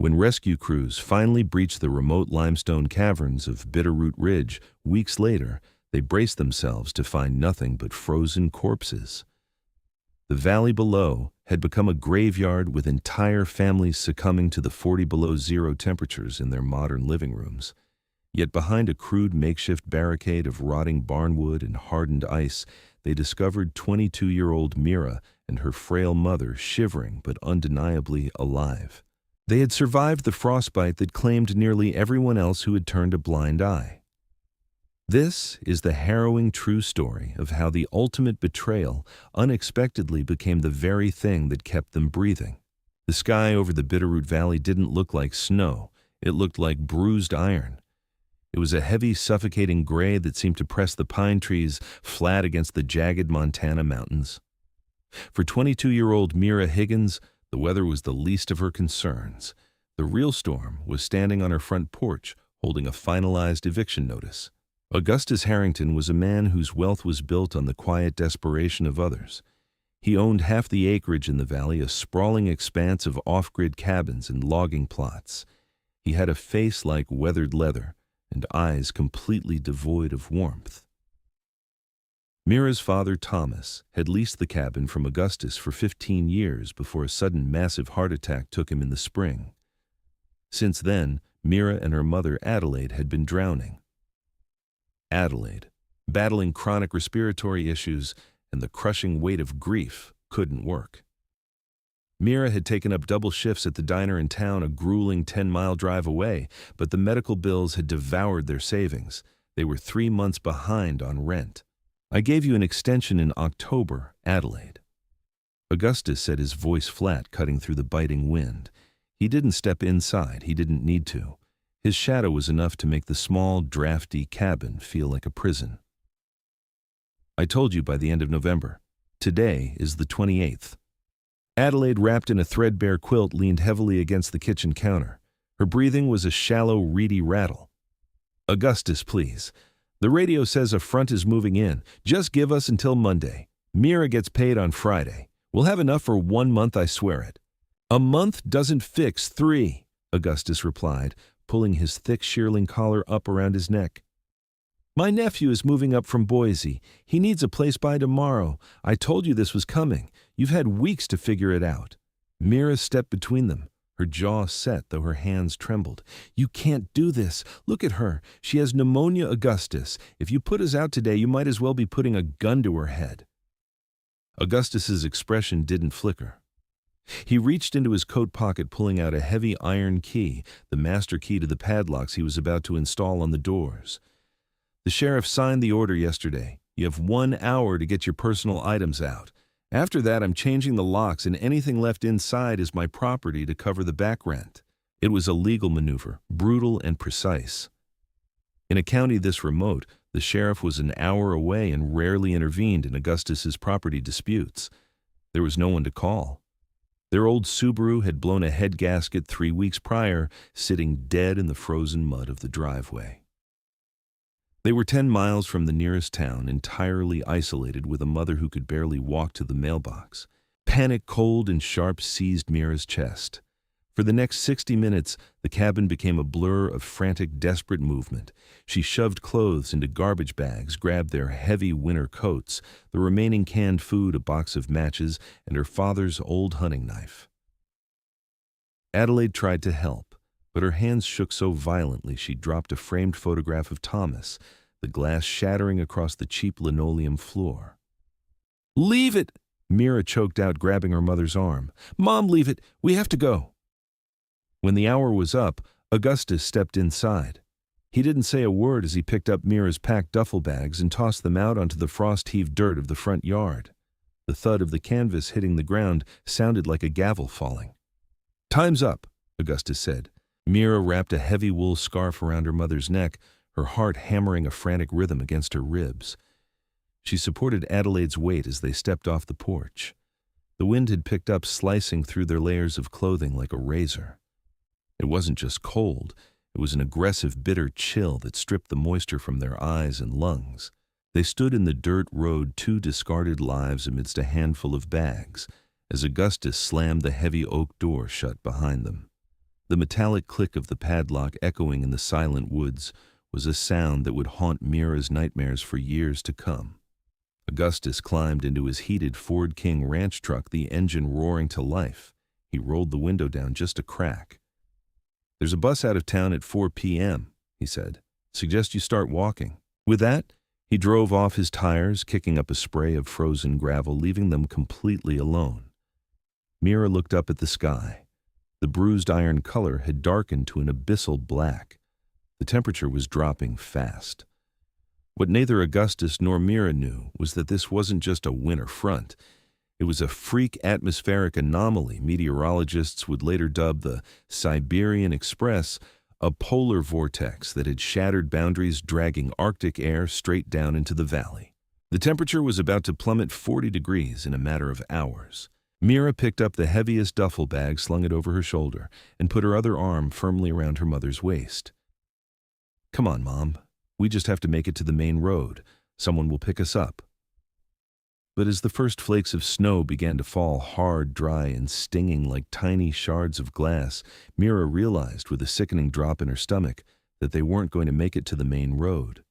When rescue crews finally breached the remote limestone caverns of Bitterroot Ridge weeks later, they braced themselves to find nothing but frozen corpses. The valley below had become a graveyard, with entire families succumbing to the 40 below zero temperatures in their modern living rooms. Yet behind a crude makeshift barricade of rotting barnwood and hardened ice, they discovered 22-year-old Mira and her frail mother shivering but undeniably alive. They had survived the frostbite that claimed nearly everyone else who had turned a blind eye. This is the harrowing true story of how the ultimate betrayal unexpectedly became the very thing that kept them breathing. The sky over the Bitterroot Valley didn't look like snow. It looked like bruised iron. It was a heavy, suffocating gray that seemed to press the pine trees flat against the jagged Montana mountains. For 22-year-old Mira Higgins, the weather was the least of her concerns. The real storm was standing on her front porch, holding a finalized eviction notice. Augustus Harrington was a man whose wealth was built on the quiet desperation of others. He owned half the acreage in the valley, a sprawling expanse of off-grid cabins and logging plots. He had a face like weathered leather and eyes completely devoid of warmth. Mira's father, Thomas, had leased the cabin from Augustus for 15 years before a sudden massive heart attack took him in the spring. Since then, Mira and her mother, Adelaide, had been drowning. Adelaide, battling chronic respiratory issues and the crushing weight of grief, couldn't work. Mira had taken up double shifts at the diner in town, a grueling 10-mile drive away, but the medical bills had devoured their savings. They were 3 months behind on rent. "I gave you an extension in October, Adelaide." Augustus said, his voice flat, cutting through the biting wind. He didn't step inside. He didn't need to. His shadow was enough to make the small, drafty cabin feel like a prison. "I told you by the end of November. Today is the 28th. Adelaide, wrapped in a threadbare quilt, leaned heavily against the kitchen counter. Her breathing was a shallow, reedy rattle. "Augustus, please. The radio says a front is moving in. Just give us until Monday. Mira gets paid on Friday. We'll have enough for 1 month, I swear it." "A month doesn't fix 3, Augustus replied, pulling his thick shearling collar up around his neck. "My nephew is moving up from Boise. He needs a place by tomorrow. I told you this was coming. You've had weeks to figure it out." Mira stepped between them, her jaw set though her hands trembled. "You can't do this. Look at her. She has pneumonia, Augustus. If you put us out today, you might as well be putting a gun to her head." Augustus's expression didn't flicker. He reached into his coat pocket, pulling out a heavy iron key, the master key to the padlocks he was about to install on the doors. "The sheriff signed the order yesterday. You have 1 hour to get your personal items out. After that, I'm changing the locks, and anything left inside is my property to cover the back rent." It was a legal maneuver, brutal and precise. In a county this remote, the sheriff was an hour away and rarely intervened in Augustus's property disputes. There was no one to call. Their old Subaru had blown a head gasket 3 weeks prior, sitting dead in the frozen mud of the driveway. They were 10 miles from the nearest town, entirely isolated, with a mother who could barely walk to the mailbox. Panic, cold and sharp, seized Mira's chest. For the next 60 minutes, the cabin became a blur of frantic, desperate movement. She shoved clothes into garbage bags, grabbed their heavy winter coats, the remaining canned food, a box of matches, and her father's old hunting knife. Adelaide tried to help, but her hands shook so violently she dropped a framed photograph of Thomas, the glass shattering across the cheap linoleum floor. "Leave it!" Mira choked out, grabbing her mother's arm. "Mom, leave it! We have to go!" When the hour was up, Augustus stepped inside. He didn't say a word as he picked up Mira's packed duffel bags and tossed them out onto the frost-heaved dirt of the front yard. The thud of the canvas hitting the ground sounded like a gavel falling. "Time's up," Augustus said. Mira wrapped a heavy wool scarf around her mother's neck, her heart hammering a frantic rhythm against her ribs. She supported Adelaide's weight as they stepped off the porch. The wind had picked up, slicing through their layers of clothing like a razor. It wasn't just cold, it was an aggressive, bitter chill that stripped the moisture from their eyes and lungs. They stood in the dirt road, 2 discarded lives amidst a handful of bags, as Augustus slammed the heavy oak door shut behind them. The metallic click of the padlock echoing in the silent woods was a sound that would haunt Mira's nightmares for years to come. Augustus climbed into his heated Ford King ranch truck, the engine roaring to life. He rolled the window down just a crack. "There's a bus out of town at 4 p.m., he said. "Suggest you start walking." With that, he drove off his tires, kicking up a spray of frozen gravel, leaving them completely alone. Mira looked up at the sky. The bruised iron color had darkened to an abyssal black. The temperature was dropping fast. What neither Augustus nor Mira knew was that this wasn't just a winter front. It was a freak atmospheric anomaly meteorologists would later dub the Siberian Express, a polar vortex that had shattered boundaries, dragging Arctic air straight down into the valley. The temperature was about to plummet 40 degrees in a matter of hours. Mira picked up the heaviest duffel bag, slung it over her shoulder, and put her other arm firmly around her mother's waist. "Come on, Mom. We just have to make it to the main road. Someone will pick us up." But as the first flakes of snow began to fall, hard, dry, and stinging like tiny shards of glass, Mira realized with a sickening drop in her stomach that they weren't going to make it to the main road.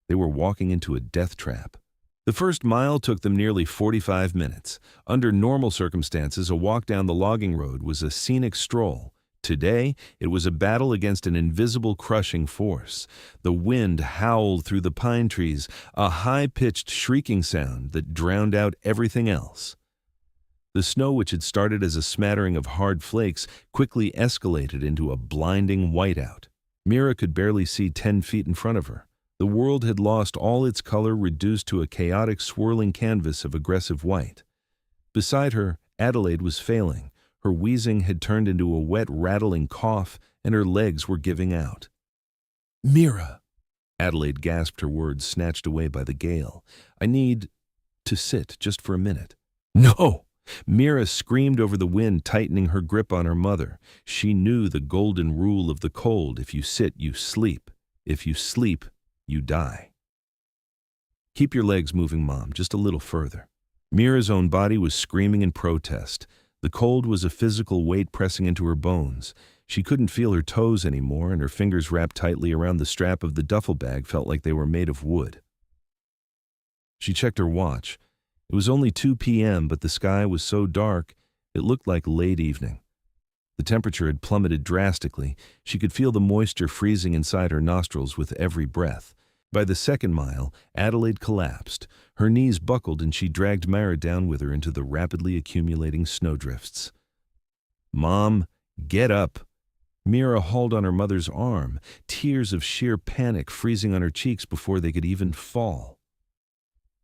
They were walking into a death trap. The first mile took them nearly 45 minutes. Under normal circumstances, a walk down the logging road was a scenic stroll. Today, it was a battle against an invisible crushing force. The wind howled through the pine trees, a high-pitched shrieking sound that drowned out everything else. The snow, which had started as a smattering of hard flakes, quickly escalated into a blinding whiteout. Mira could barely see 10 feet in front of her. The world had lost all its color, reduced to a chaotic, swirling canvas of aggressive white. Beside her, Adelaide was failing. Her wheezing had turned into a wet, rattling cough, and her legs were giving out. "Mira!" Adelaide gasped, her words snatched away by the gale. "I need to sit just for a minute." "No!" Mira screamed over the wind, tightening her grip on her mother. She knew the golden rule of the cold: if you sit, you sleep. If you sleep, you die. "Keep your legs moving, Mom, just a little further." Mira's own body was screaming in protest. The cold was a physical weight pressing into her bones. She couldn't feel her toes anymore, and her fingers wrapped tightly around the strap of the duffel bag felt like they were made of wood. She checked her watch. It was only 2 p.m., but the sky was so dark it looked like late evening. The temperature had plummeted drastically. She could feel the moisture freezing inside her nostrils with every breath. By the second mile, Adelaide collapsed. Her knees buckled, and she dragged Mira down with her into the rapidly accumulating snowdrifts. "Mom, get up!" Mira hauled on her mother's arm, tears of sheer panic freezing on her cheeks before they could even fall.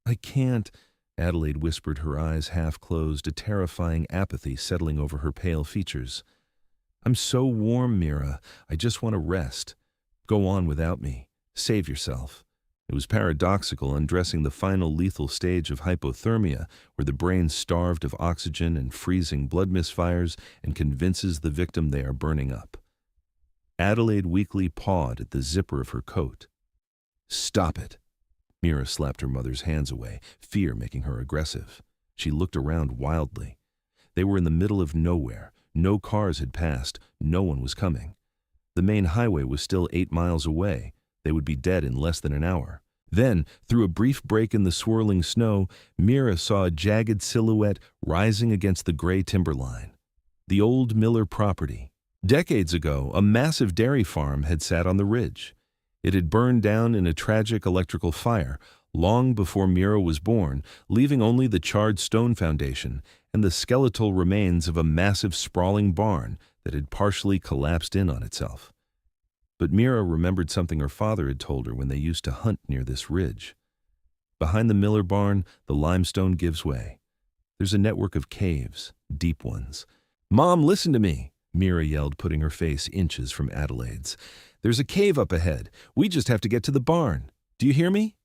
"I can't," Adelaide whispered, her eyes half closed, a terrifying apathy settling over her pale features. "I'm so warm, Mira. I just want to rest. Go on without me. Save yourself." It was paradoxical, undressing the final lethal stage of hypothermia, where the brain starved of oxygen and freezing blood misfires and convinces the victim they are burning up. Adelaide weakly pawed at the zipper of her coat. "Stop it." Mira slapped her mother's hands away, fear making her aggressive. She looked around wildly. They were in the middle of nowhere. No cars had passed. No one was coming. The main highway was still 8 miles away. They would be dead in less than an hour. Then, through a brief break in the swirling snow, Mira saw a jagged silhouette rising against the gray timberline. The old Miller property. Decades ago, a massive dairy farm had sat on the ridge. It had burned down in a tragic electrical fire long before Mira was born, leaving only the charred stone foundation and the skeletal remains of a massive sprawling barn that had partially collapsed in on itself. But Mira remembered something her father had told her when they used to hunt near this ridge. Behind the Miller barn, the limestone gives way. There's a network of caves, deep ones. "Mom, listen to me," Mira yelled, putting her face inches from Adelaide's. "There's a cave up ahead. We just have to get to the barn. Do you hear me?"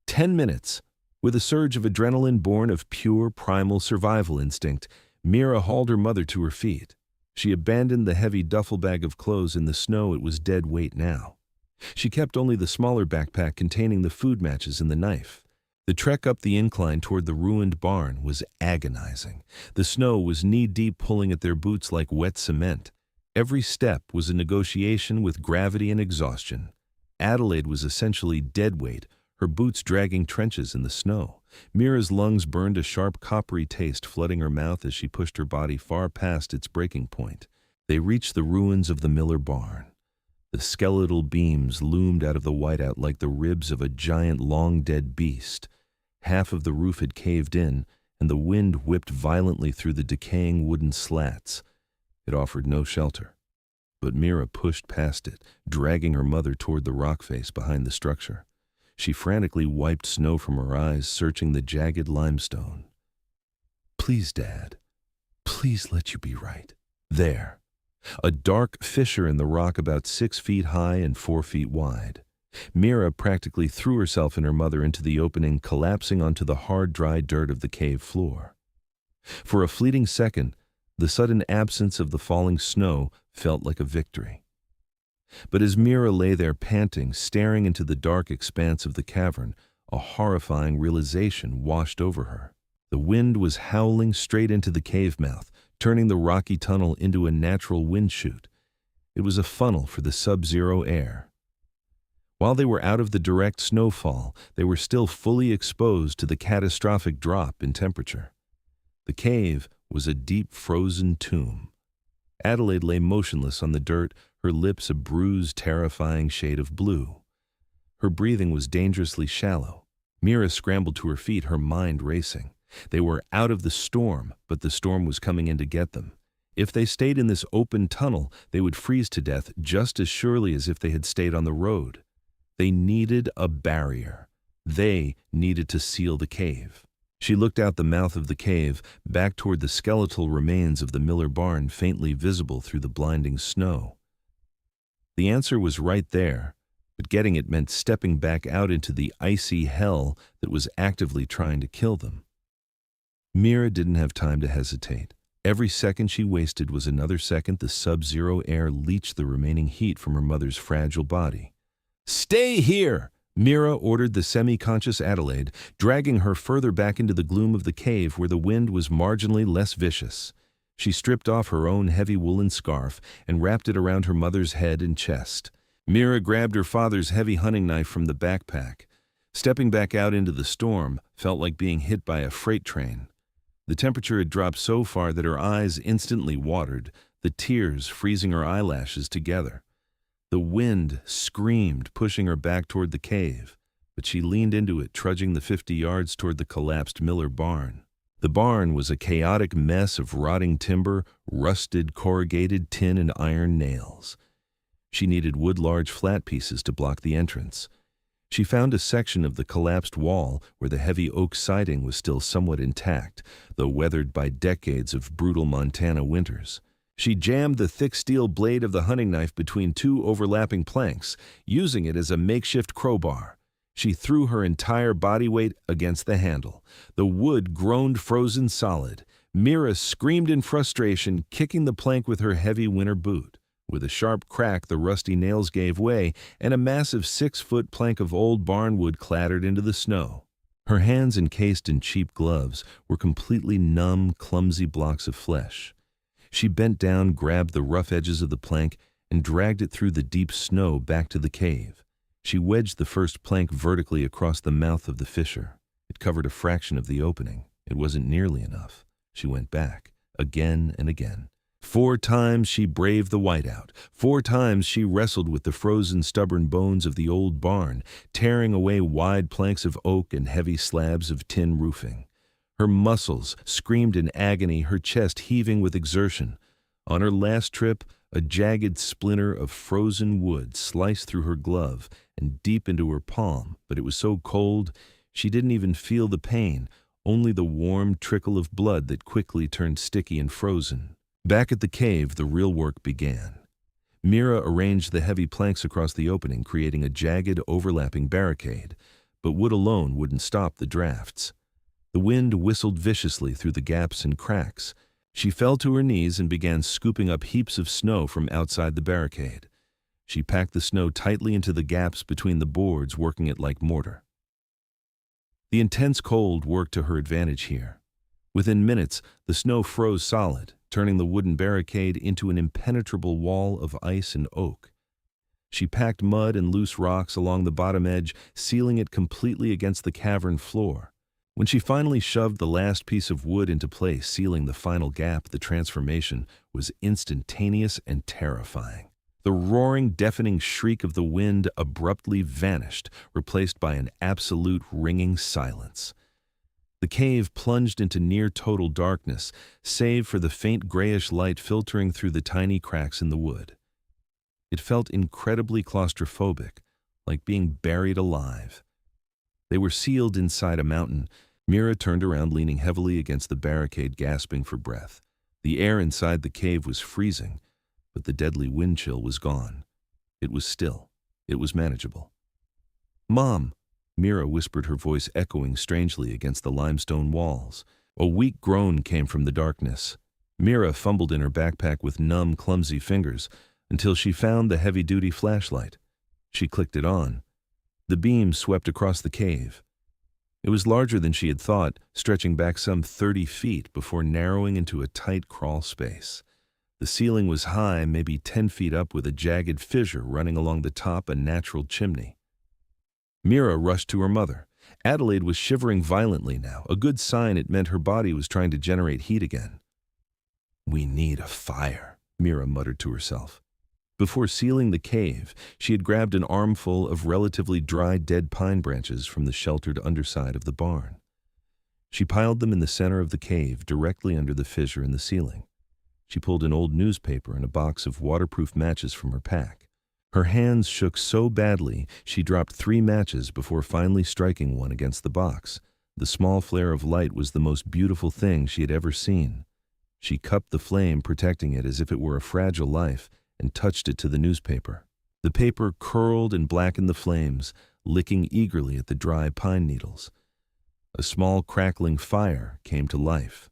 10 minutes. With a surge of adrenaline born of pure primal survival instinct, Mira hauled her mother to her feet. She abandoned the heavy duffel bag of clothes in the snow. It was dead weight now. She kept only the smaller backpack containing the food matches and the knife. The trek up the incline toward the ruined barn was agonizing. The snow was knee-deep, pulling at their boots like wet cement. Every step was a negotiation with gravity and exhaustion. Adelaide was essentially dead weight, her boots dragging trenches in the snow. Mira's lungs burned a sharp coppery taste flooding her mouth as she pushed her body far past its breaking point. They reached the ruins of the Miller barn. The skeletal beams loomed out of the whiteout like the ribs of a giant long-dead beast. Half of the roof had caved in, and the wind whipped violently through the decaying wooden slats. It offered no shelter. But Mira pushed past it, dragging her mother toward the rock face behind the structure. She frantically wiped snow from her eyes, searching the jagged limestone. "Please, Dad. Please let you be right." There. A dark fissure in the rock about 6 feet high and 4 feet wide. Mira practically threw herself and her mother into the opening, collapsing onto the hard, dry dirt of the cave floor. For a fleeting second, the sudden absence of the falling snow felt like a victory. But as Mira lay there panting, staring into the dark expanse of the cavern, a horrifying realization washed over her. The wind was howling straight into the cave mouth, turning the rocky tunnel into a natural wind chute. It was a funnel for the sub-zero air. While they were out of the direct snowfall, they were still fully exposed to the catastrophic drop in temperature. The cave was a deep frozen tomb. Adelaide lay motionless on the dirt, her lips a bruised, terrifying shade of blue. Her breathing was dangerously shallow. Mira scrambled to her feet, her mind racing. They were out of the storm, but the storm was coming in to get them. If they stayed in this open tunnel, they would freeze to death just as surely as if they had stayed on the road. They needed a barrier. They needed to seal the cave. She looked out the mouth of the cave, back toward the skeletal remains of the Miller barn faintly visible through the blinding snow. The answer was right there, but getting it meant stepping back out into the icy hell that was actively trying to kill them. Mira didn't have time to hesitate. Every second she wasted was another second the sub-zero air leached the remaining heat from her mother's fragile body. "Stay here!" Mira ordered the semi-conscious Adelaide, dragging her further back into the gloom of the cave where the wind was marginally less vicious. She stripped off her own heavy woolen scarf and wrapped it around her mother's head and chest. Mira grabbed her father's heavy hunting knife from the backpack. Stepping back out into the storm felt like being hit by a freight train. The temperature had dropped so far that her eyes instantly watered, the tears freezing her eyelashes together. The wind screamed, pushing her back toward the cave, but she leaned into it, trudging the 50 yards toward the collapsed Miller barn. The barn was a chaotic mess of rotting timber, rusted corrugated tin and iron nails. She needed wood-large flat pieces to block the entrance. She found a section of the collapsed wall where the heavy oak siding was still somewhat intact, though weathered by decades of brutal Montana winters. She jammed the thick steel blade of the hunting knife between 2 overlapping planks, using it as a makeshift crowbar. She threw her entire body weight against the handle. The wood groaned frozen solid. Mira screamed in frustration, kicking the plank with her heavy winter boot. With a sharp crack, the rusty nails gave way, and a massive 6-foot plank of old barnwood clattered into the snow. Her hands, encased in cheap gloves, were completely numb, clumsy blocks of flesh. She bent down, grabbed the rough edges of the plank, and dragged it through the deep snow back to the cave. She wedged the first plank vertically across the mouth of the fissure. It covered a fraction of the opening. It wasn't nearly enough. She went back, again and again. 4 times she braved the whiteout. 4 times she wrestled with the frozen, stubborn bones of the old barn, tearing away wide planks of oak and heavy slabs of tin roofing. Her muscles screamed in agony, her chest heaving with exertion. On her last trip, a jagged splinter of frozen wood sliced through her glove and deep into her palm, but it was so cold she didn't even feel the pain, only the warm trickle of blood that quickly turned sticky and frozen. Back at the cave, the real work began. Mira arranged the heavy planks across the opening, creating a jagged, overlapping barricade, but wood alone wouldn't stop the drafts. The wind whistled viciously through the gaps and cracks. She fell to her knees and began scooping up heaps of snow from outside the barricade. She packed the snow tightly into the gaps between the boards, working it like mortar. The intense cold worked to her advantage here. Within minutes, the snow froze solid, turning the wooden barricade into an impenetrable wall of ice and oak. She packed mud and loose rocks along the bottom edge, sealing it completely against the cavern floor. When she finally shoved the last piece of wood into place, sealing the final gap, the transformation was instantaneous and terrifying. The roaring, deafening shriek of the wind abruptly vanished, replaced by an absolute ringing silence. The cave plunged into near-total darkness, save for the faint grayish light filtering through the tiny cracks in the wood. It felt incredibly claustrophobic, like being buried alive. They were sealed inside a mountain. Mira turned around, leaning heavily against the barricade, gasping for breath. The air inside the cave was freezing, but the deadly wind chill was gone. It was still. It was manageable. "Mom!" Mira whispered, her voice echoing strangely against the limestone walls. A weak groan came from the darkness. Mira fumbled in her backpack with numb, clumsy fingers until she found the heavy-duty flashlight. She clicked it on. The beam swept across the cave. It was larger than she had thought, stretching back some 30 feet before narrowing into a tight crawl space. The ceiling was high, maybe 10 feet up, with a jagged fissure running along the top, a natural chimney. Mira rushed to her mother. Adelaide was shivering violently now, a good sign. It meant her body was trying to generate heat again. "We need a fire," Mira muttered to herself. Before sealing the cave, she had grabbed an armful of relatively dry dead pine branches from the sheltered underside of the barn. She piled them in the center of the cave, directly under the fissure in the ceiling. She pulled an old newspaper and a box of waterproof matches from her pack. Her hands shook so badly she dropped 3 matches before finally striking one against the box. The small flare of light was the most beautiful thing she had ever seen. She cupped the flame, protecting it as if it were a fragile life, and touched it to the newspaper. The paper curled and blackened the flames, licking eagerly at the dry pine needles. A small crackling fire came to life.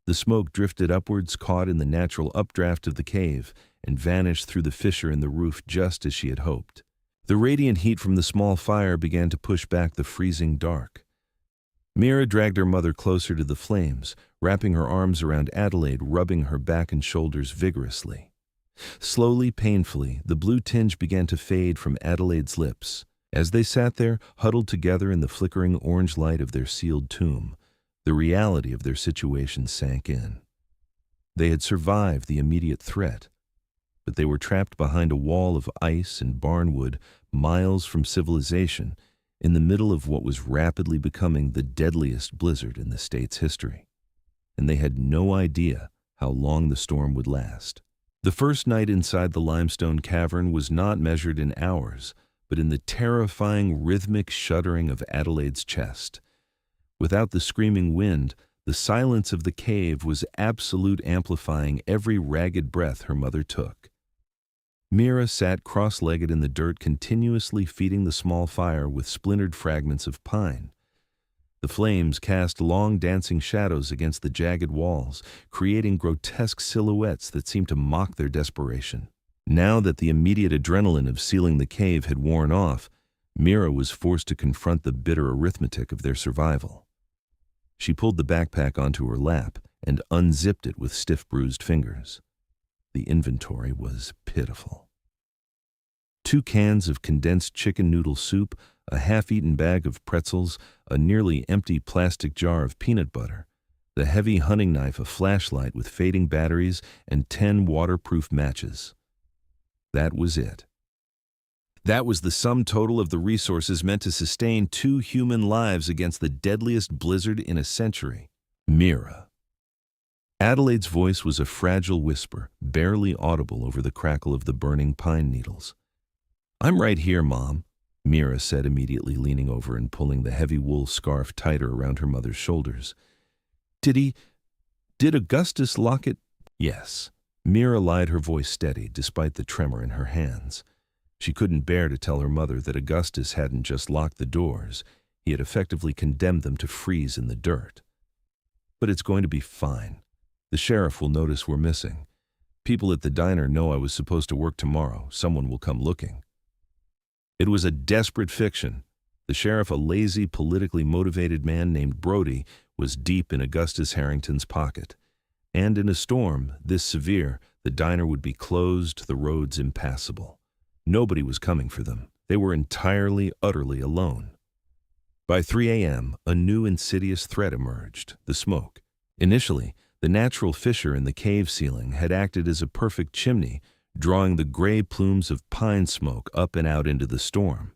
The smoke drifted upwards, caught in the natural updraft of the cave, and vanished through the fissure in the roof just as she had hoped. The radiant heat from the small fire began to push back the freezing dark. Mira dragged her mother closer to the flames, wrapping her arms around Adelaide, rubbing her back and shoulders vigorously. Slowly, painfully, the blue tinge began to fade from Adelaide's lips. As they sat there, huddled together in the flickering orange light of their sealed tomb, the reality of their situation sank in. They had survived the immediate threat, but they were trapped behind a wall of ice and barnwood, miles from civilization, in the middle of what was rapidly becoming the deadliest blizzard in the state's history. And they had no idea how long the storm would last. The first night inside the limestone cavern was not measured in hours, but in the terrifying rhythmic shuddering of Adelaide's chest. Without the screaming wind, the silence of the cave was absolute, amplifying every ragged breath her mother took. Mira sat cross-legged in the dirt, continuously feeding the small fire with splintered fragments of pine. The flames cast long dancing shadows against the jagged walls, creating grotesque silhouettes that seemed to mock their desperation. Now that the immediate adrenaline of sealing the cave had worn off, Mira was forced to confront the bitter arithmetic of their survival. She pulled the backpack onto her lap and unzipped it with stiff, bruised fingers. The inventory was pitiful. 2 cans of condensed chicken noodle soup, a half-eaten bag of pretzels, a nearly empty plastic jar of peanut butter, the heavy hunting knife, a flashlight with fading batteries, and 10 waterproof matches. That was it. That was the sum total of the resources meant to sustain 2 human lives against the deadliest blizzard in a century. Mira. Adelaide's voice was a fragile whisper, barely audible over the crackle of the burning pine needles. "I'm right here, Mom," Mira said, immediately leaning over and pulling the heavy wool scarf tighter around her mother's shoulders. Did Augustus lock it?" "Yes." Mira lied, her voice steady, despite the tremor in her hands. She couldn't bear to tell her mother that Augustus hadn't just locked the doors, he had effectively condemned them to freeze in the dirt. "But it's going to be fine. The sheriff will notice we're missing. People at the diner know I was supposed to work tomorrow. Someone will come looking." It was a desperate fiction. The sheriff, a lazy, politically motivated man named Brody, was deep in Augustus Harrington's pocket. And in a storm this severe, the diner would be closed, the roads impassable. Nobody was coming for them. They were entirely, utterly alone. By 3 a.m., a new insidious threat emerged, the smoke. Initially, the natural fissure in the cave ceiling had acted as a perfect chimney, drawing the gray plumes of pine smoke up and out into the storm.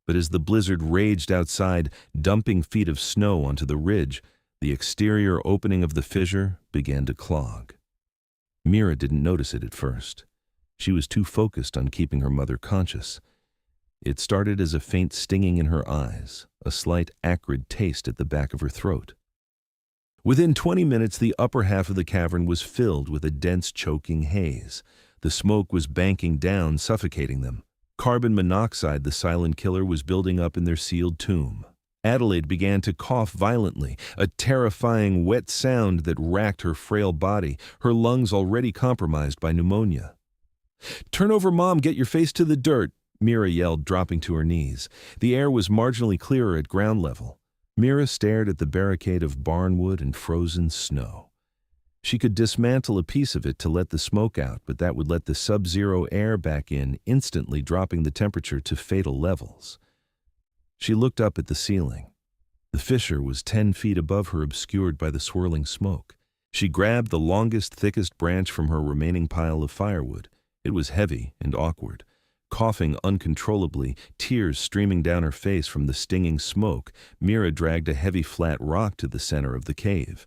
But as the blizzard raged outside, dumping feet of snow onto the ridge, the exterior opening of the fissure began to clog. Mira didn't notice it at first. She was too focused on keeping her mother conscious. It started as a faint stinging in her eyes, a slight acrid taste at the back of her throat. Within 20 minutes, the upper half of the cavern was filled with a dense, choking haze. The smoke was banking down, suffocating them. Carbon monoxide, the silent killer, was building up in their sealed tomb. Adelaide began to cough violently, a terrifying wet sound that racked her frail body, her lungs already compromised by pneumonia. "Turn over, Mom, get your face to the dirt," Mira yelled, dropping to her knees. The air was marginally clearer at ground level. Mira stared at the barricade of barnwood and frozen snow. She could dismantle a piece of it to let the smoke out, but that would let the sub-zero air back in, instantly dropping the temperature to fatal levels. She looked up at the ceiling. The fissure was 10 feet above her, obscured by the swirling smoke. She grabbed the longest, thickest branch from her remaining pile of firewood. It was heavy and awkward. Coughing uncontrollably, tears streaming down her face from the stinging smoke, Mira dragged a heavy flat rock to the center of the cave.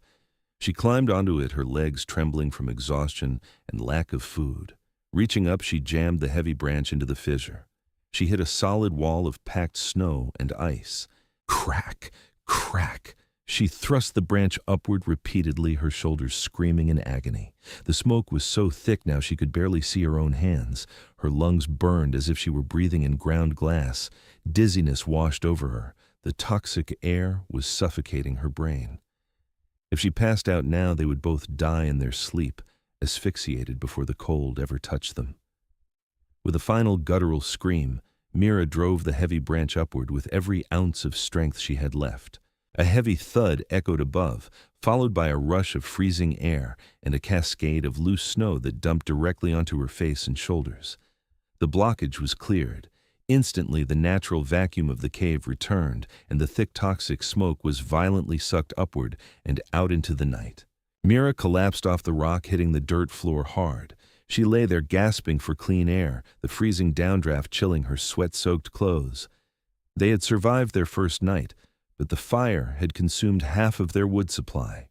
She climbed onto it, her legs trembling from exhaustion and lack of food. Reaching up, she jammed the heavy branch into the fissure. She hit a solid wall of packed snow and ice. Crack! Crack! She thrust the branch upward repeatedly, her shoulders screaming in agony. The smoke was so thick now she could barely see her own hands. Her lungs burned as if she were breathing in ground glass. Dizziness washed over her. The toxic air was suffocating her brain. If she passed out now, they would both die in their sleep, asphyxiated before the cold ever touched them. With a final guttural scream, Mira drove the heavy branch upward with every ounce of strength she had left. A heavy thud echoed above, followed by a rush of freezing air and a cascade of loose snow that dumped directly onto her face and shoulders. The blockage was cleared. Instantly, the natural vacuum of the cave returned, and the thick toxic smoke was violently sucked upward and out into the night. Mira collapsed off the rock, hitting the dirt floor hard. She lay there gasping for clean air, the freezing downdraft chilling her sweat-soaked clothes. They had survived their first night, but the fire had consumed half of their wood supply.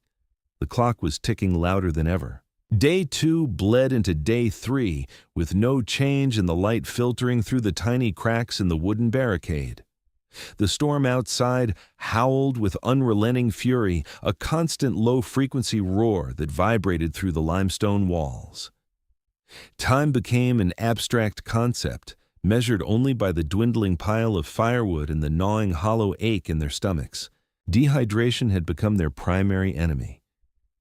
The clock was ticking louder than ever. Day 2 bled into day 3, with no change in the light filtering through the tiny cracks in the wooden barricade. The storm outside howled with unrelenting fury, a constant low-frequency roar that vibrated through the limestone walls. Time became an abstract concept, measured only by the dwindling pile of firewood and the gnawing hollow ache in their stomachs. Dehydration had become their primary enemy.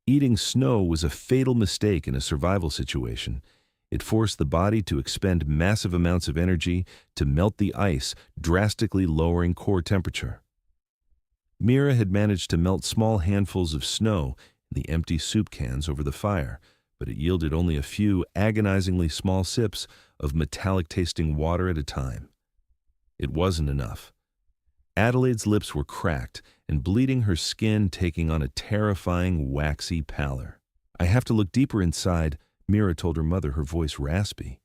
Eating snow was a fatal mistake in a survival situation. It forced the body to expend massive amounts of energy to melt the ice, drastically lowering core temperature. Mira had managed to melt small handfuls of snow in the empty soup cans over the fire, but it yielded only a few agonizingly small sips of metallic-tasting water at a time. It wasn't enough. Adelaide's lips were cracked and bleeding, her skin taking on a terrifying, waxy pallor. "I have to look deeper inside," Mira told her mother, her voice raspy.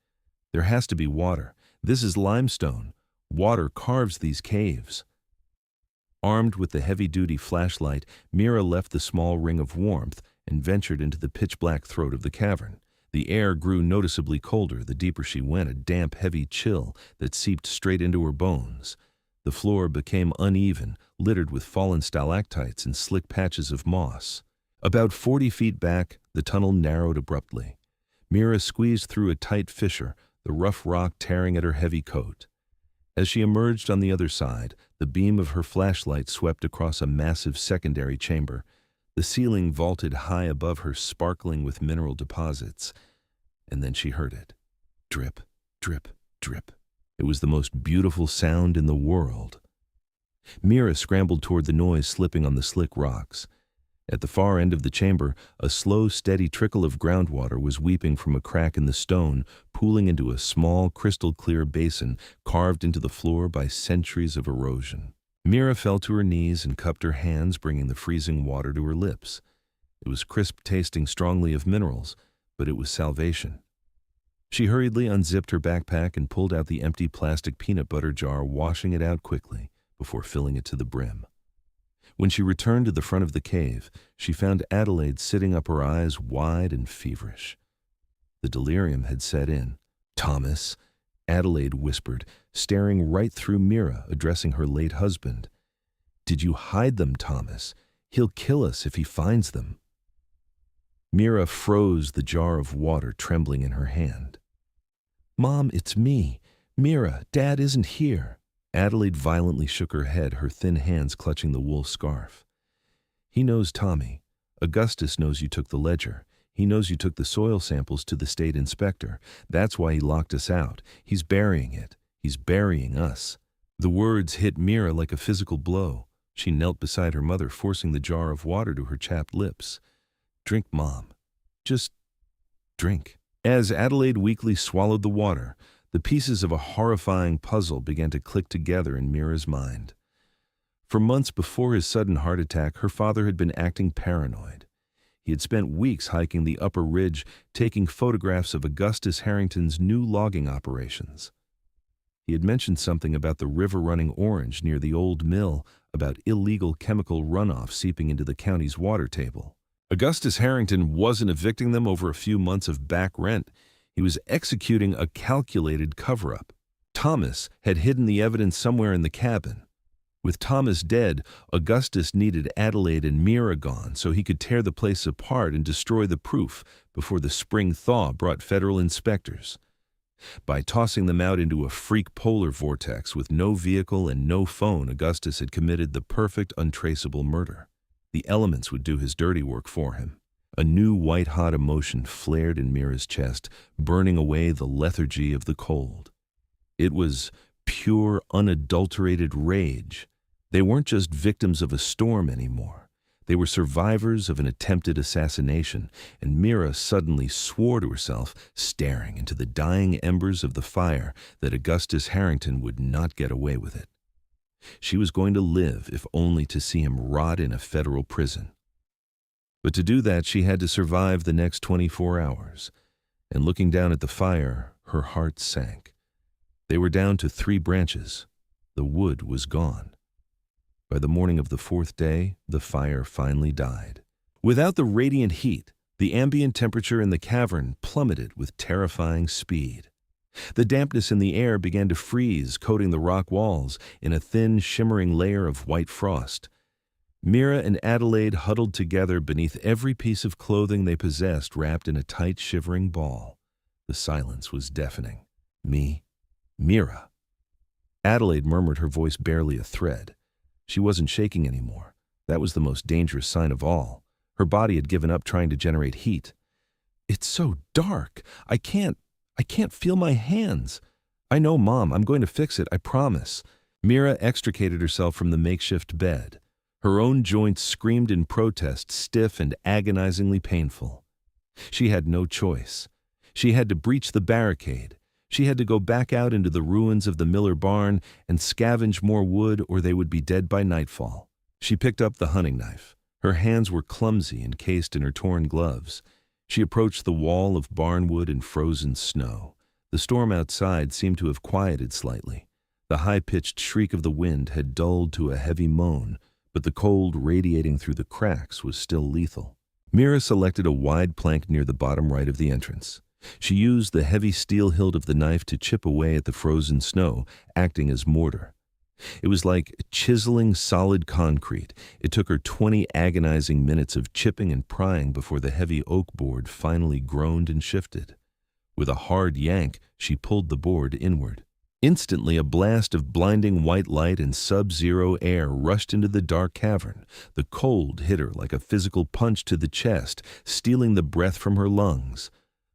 "There has to be water. This is limestone. Water carves these caves." Armed with the heavy-duty flashlight, Mira left the small ring of warmth and ventured into the pitch-black throat of the cavern. The air grew noticeably colder the deeper she went, a damp, heavy chill that seeped straight into her bones. The floor became uneven, littered with fallen stalactites and slick patches of moss. About 40 feet back, the tunnel narrowed abruptly. Mira squeezed through a tight fissure, the rough rock tearing at her heavy coat. As she emerged on the other side, the beam of her flashlight swept across a massive secondary chamber. The ceiling vaulted high above her, sparkling with mineral deposits. And then she heard it. Drip, drip, drip. It was the most beautiful sound in the world. Mira scrambled toward the noise, slipping on the slick rocks. At the far end of the chamber, a slow, steady trickle of groundwater was weeping from a crack in the stone, pooling into a small, crystal-clear basin carved into the floor by centuries of erosion. Mira fell to her knees and cupped her hands, bringing the freezing water to her lips. It was crisp, tasting strongly of minerals, but it was salvation. She hurriedly unzipped her backpack and pulled out the empty plastic peanut butter jar, washing it out quickly before filling it to the brim. When she returned to the front of the cave, she found Adelaide sitting up, her eyes wide and feverish. The delirium had set in. "Thomas," Adelaide whispered, staring right through Mira, addressing her late husband. "Did you hide them, Thomas? He'll kill us if he finds them." Mira froze, the jar of water trembling in her hand. "Mom, it's me. Mira, Dad isn't here." Adelaide violently shook her head, her thin hands clutching the wool scarf. "He knows, Tommy. Augustus knows you took the ledger. He knows you took the soil samples to the state inspector. That's why he locked us out. He's burying it. He's burying us." The words hit Mira like a physical blow. She knelt beside her mother, forcing the jar of water to her chapped lips. "Drink, Mom. Just drink." As Adelaide weakly swallowed the water, the pieces of a horrifying puzzle began to click together in Mira's mind. For months before his sudden heart attack, her father had been acting paranoid. He had spent weeks hiking the upper ridge, taking photographs of Augustus Harrington's new logging operations. He had mentioned something about the river running orange near the old mill, about illegal chemical runoff seeping into the county's water table. Augustus Harrington wasn't evicting them over a few months of back rent. He was executing a calculated cover-up. Thomas had hidden the evidence somewhere in the cabin. With Thomas dead, Augustus needed Adelaide and Mira gone so he could tear the place apart and destroy the proof before the spring thaw brought federal inspectors. By tossing them out into a freak polar vortex with no vehicle and no phone, Augustus had committed the perfect untraceable murder. The elements would do his dirty work for him. A new white-hot emotion flared in Mira's chest, burning away the lethargy of the cold. It was pure, unadulterated rage. They weren't just victims of a storm anymore. They were survivors of an attempted assassination, and Mira suddenly swore to herself, staring into the dying embers of the fire, that Augustus Harrington would not get away with it. She was going to live, if only to see him rot in a federal prison. But to do that, she had to survive the next 24 hours. And looking down at the fire, her heart sank. They were down to 3 branches. The wood was gone. By the morning of the 4th day, the fire finally died. Without the radiant heat, the ambient temperature in the cavern plummeted with terrifying speed. The dampness in the air began to freeze, coating the rock walls in a thin, shimmering layer of white frost. Mira and Adelaide huddled together beneath every piece of clothing they possessed, wrapped in a tight, shivering ball. The silence was deafening. "Me? Mira?" Adelaide murmured, her voice barely a thread. She wasn't shaking anymore. That was the most dangerous sign of all. Her body had given up trying to generate heat. "It's so dark. I can't feel my hands." "I know, Mom. I'm going to fix it. I promise." Mira extricated herself from the makeshift bed. Her own joints screamed in protest, stiff and agonizingly painful. She had no choice. She had to breach the barricade. She had to go back out into the ruins of the Miller barn and scavenge more wood, or they would be dead by nightfall. She picked up the hunting knife. Her hands were clumsy, encased in her torn gloves. She approached the wall of barnwood and frozen snow. The storm outside seemed to have quieted slightly. The high-pitched shriek of the wind had dulled to a heavy moan, but the cold radiating through the cracks was still lethal. Mira selected a wide plank near the bottom right of the entrance. She used the heavy steel hilt of the knife to chip away at the frozen snow, acting as mortar. It was like chiseling solid concrete. It took her 20 agonizing minutes of chipping and prying before the heavy oak board finally groaned and shifted. With a hard yank, she pulled the board inward. Instantly, a blast of blinding white light and sub-zero air rushed into the dark cavern. The cold hit her like a physical punch to the chest, stealing the breath from her lungs.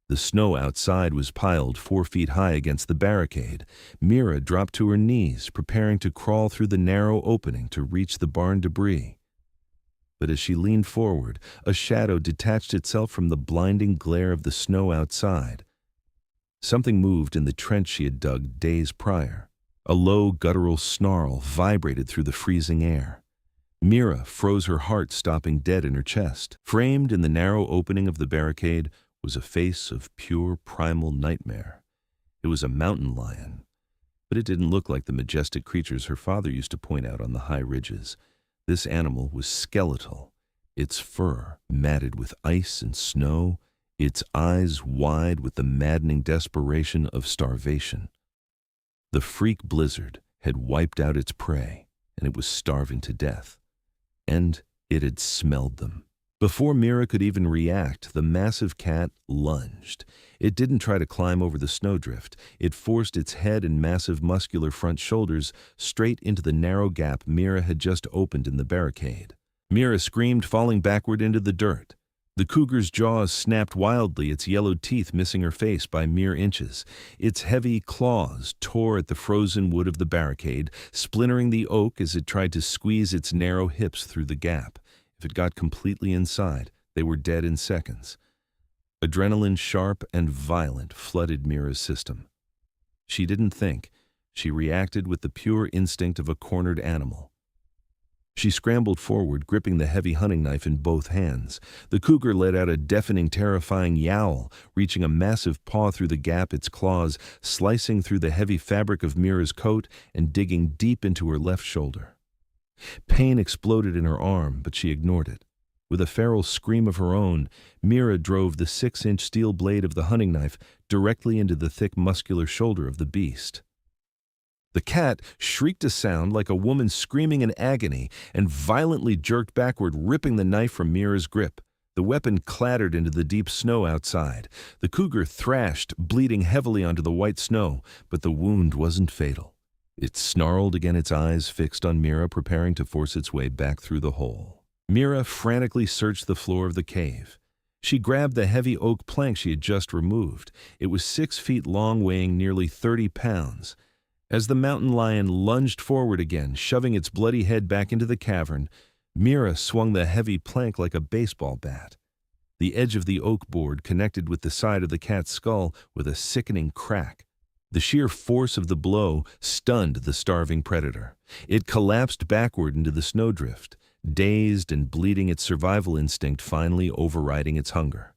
The snow outside was piled 4 feet high against the barricade. Mira dropped to her knees, preparing to crawl through the narrow opening to reach the barn debris. But as she leaned forward, a shadow detached itself from the blinding glare of the snow outside. Something moved in the trench she had dug days prior. A low, guttural snarl vibrated through the freezing air. Mira froze, her heart stopping dead in her chest. Framed in the narrow opening of the barricade was a face of pure primal nightmare. It was a mountain lion, but it didn't look like the majestic creatures her father used to point out on the high ridges. This animal was skeletal, its fur matted with ice and snow, its eyes wide with the maddening desperation of starvation. The freak blizzard had wiped out its prey, and it was starving to death. And it had smelled them. Before Mira could even react, the massive cat lunged. It didn't try to climb over the snowdrift. It forced its head and massive muscular front shoulders straight into the narrow gap Mira had just opened in the barricade. Mira screamed, falling backward into the dirt. The cougar's jaws snapped wildly, its yellowed teeth missing her face by mere inches. Its heavy claws tore at the frozen wood of the barricade, splintering the oak as it tried to squeeze its narrow hips through the gap. If it got completely inside, they were dead in seconds. Adrenaline, sharp and violent, flooded Mira's system. She didn't think. She reacted with the pure instinct of a cornered animal. She scrambled forward, gripping the heavy hunting knife in both hands. The cougar let out a deafening, terrifying yowl, reaching a massive paw through the gap, its claws slicing through the heavy fabric of Mira's coat and digging deep into her left shoulder. Pain exploded in her arm, but she ignored it. With a feral scream of her own, Mira drove the 6-inch steel blade of the hunting knife directly into the thick, muscular shoulder of the beast. The cat shrieked a sound like a woman screaming in agony and violently jerked backward, ripping the knife from Mira's grip. The weapon clattered into the deep snow outside. The cougar thrashed, bleeding heavily onto the white snow, but the wound wasn't fatal. It snarled again, its eyes fixed on Mira, preparing to force its way back through the hole. Mira frantically searched the floor of the cave. She grabbed the heavy oak plank she had just removed. It was 6 feet long, weighing nearly 30 pounds. As the mountain lion lunged forward again, shoving its bloody head back into the cavern, Mira swung the heavy plank like a baseball bat. The edge of the oak board connected with the side of the cat's skull with a sickening crack. The sheer force of the blow stunned the starving predator. It collapsed backward into the snowdrift, dazed and bleeding, its survival instinct finally overriding its hunger.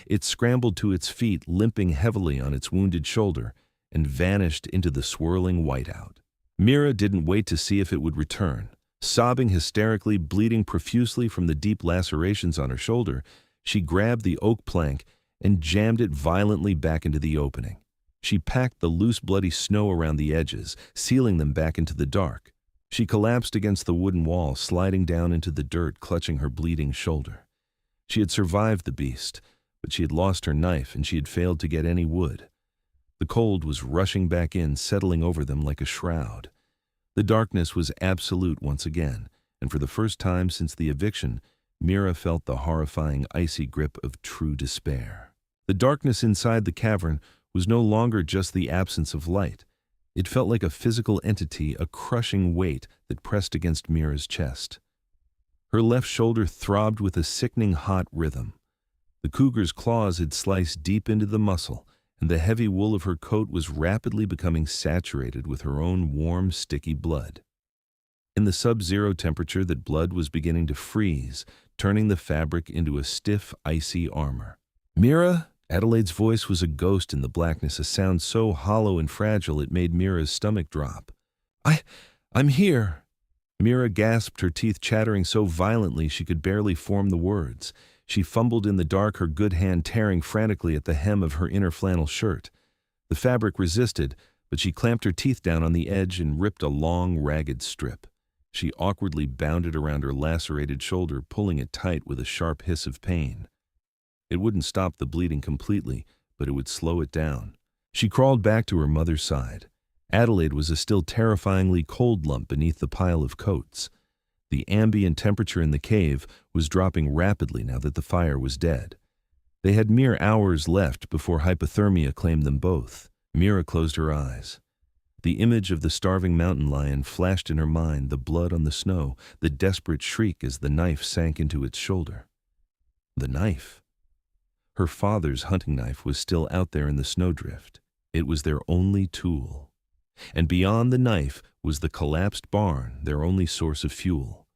It scrambled to its feet, limping heavily on its wounded shoulder, and vanished into the swirling whiteout. Mira didn't wait to see if it would return. Sobbing hysterically, bleeding profusely from the deep lacerations on her shoulder, she grabbed the oak plank and jammed it violently back into the opening. She packed the loose, bloody snow around the edges, sealing them back into the dark. She collapsed against the wooden wall, sliding down into the dirt, clutching her bleeding shoulder. She had survived the beast, but she had lost her knife and she had failed to get any wood. The cold was rushing back in, settling over them like a shroud. The darkness was absolute once again, and for the first time since the eviction, Mira felt the horrifying, icy grip of true despair. The darkness inside the cavern was no longer just the absence of light. It felt like a physical entity, a crushing weight that pressed against Mira's chest. Her left shoulder throbbed with a sickening hot rhythm. The cougar's claws had sliced deep into the muscle, and the heavy wool of her coat was rapidly becoming saturated with her own warm, sticky blood. In the sub-zero temperature, that blood was beginning to freeze, turning the fabric into a stiff, icy armor. "Mira?" Adelaide's voice was a ghost in the blackness, a sound so hollow and fragile it made Mira's stomach drop. I'm here." Mira gasped, her teeth chattering so violently she could barely form the words. She fumbled in the dark, her good hand tearing frantically at the hem of her inner flannel shirt. The fabric resisted, but she clamped her teeth down on the edge and ripped a long, ragged strip. She awkwardly bound it around her lacerated shoulder, pulling it tight with a sharp hiss of pain. It wouldn't stop the bleeding completely, but it would slow it down. She crawled back to her mother's side. Adelaide was a still terrifyingly cold lump beneath the pile of coats. The ambient temperature in the cave was dropping rapidly now that the fire was dead. They had mere hours left before hypothermia claimed them both. Mira closed her eyes. The image of the starving mountain lion flashed in her mind, the blood on the snow, the desperate shriek as the knife sank into its shoulder. The knife. Her father's hunting knife was still out there in the snowdrift. It was their only tool. And beyond the knife was the collapsed barn, their only source of fuel.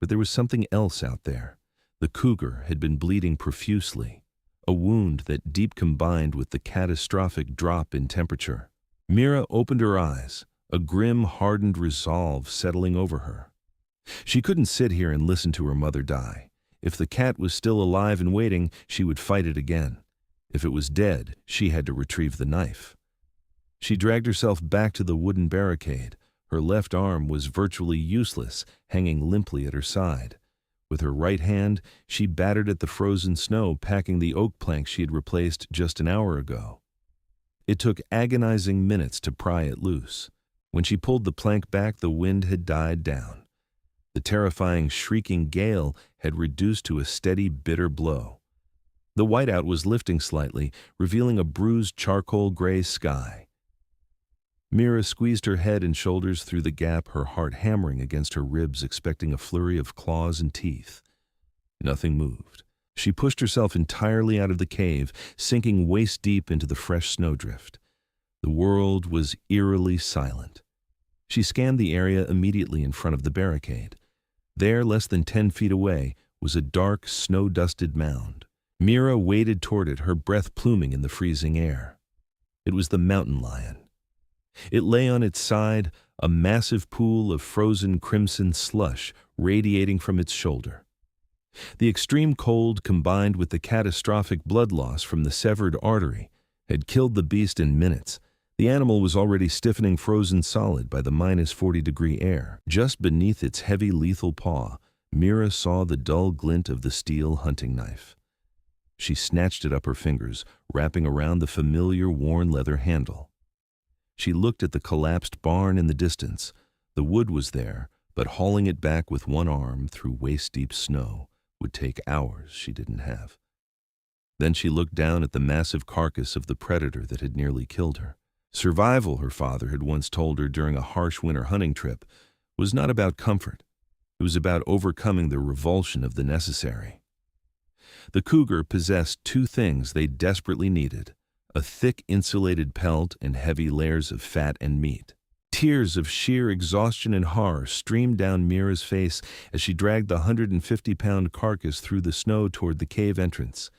But there was something else out there. The cougar had been bleeding profusely, a wound that deep combined with the catastrophic drop in temperature. Mira opened her eyes, a grim, hardened resolve settling over her. She couldn't sit here and listen to her mother die. If the cat was still alive and waiting, she would fight it again. If it was dead, she had to retrieve the knife. She dragged herself back to the wooden barricade. Her left arm was virtually useless, hanging limply at her side. With her right hand, she battered at the frozen snow, packing the oak plank she had replaced just an hour ago. It took agonizing minutes to pry it loose. When she pulled the plank back, the wind had died down. The terrifying, shrieking gale had reduced to a steady, bitter blow. The whiteout was lifting slightly, revealing a bruised charcoal-gray sky. Mira squeezed her head and shoulders through the gap, her heart hammering against her ribs, expecting a flurry of claws and teeth. Nothing moved. She pushed herself entirely out of the cave, sinking waist-deep into the fresh snowdrift. The world was eerily silent. She scanned the area immediately in front of the barricade. There, less than 10 feet away, was a dark, snow-dusted mound. Mira waded toward it, her breath pluming in the freezing air. It was the mountain lion. It lay on its side, a massive pool of frozen crimson slush radiating from its shoulder. The extreme cold, combined with the catastrophic blood loss from the severed artery, had killed the beast in minutes. The animal was already stiffening frozen solid by the -40-degree air. Just beneath its heavy, lethal paw, Mira saw the dull glint of the steel hunting knife. She snatched it up her fingers, wrapping around the familiar worn leather handle. She looked at the collapsed barn in the distance. The wood was there, but hauling it back with one arm through waist-deep snow would take hours she didn't have. Then she looked down at the massive carcass of the predator that had nearly killed her. Survival, her father had once told her during a harsh winter hunting trip, was not about comfort. It was about overcoming the revulsion of the necessary. The cougar possessed two things they desperately needed: a thick insulated pelt and heavy layers of fat and meat. Tears of sheer exhaustion and horror streamed down Mira's face as she dragged the 150-pound carcass through the snow toward the cave entrance.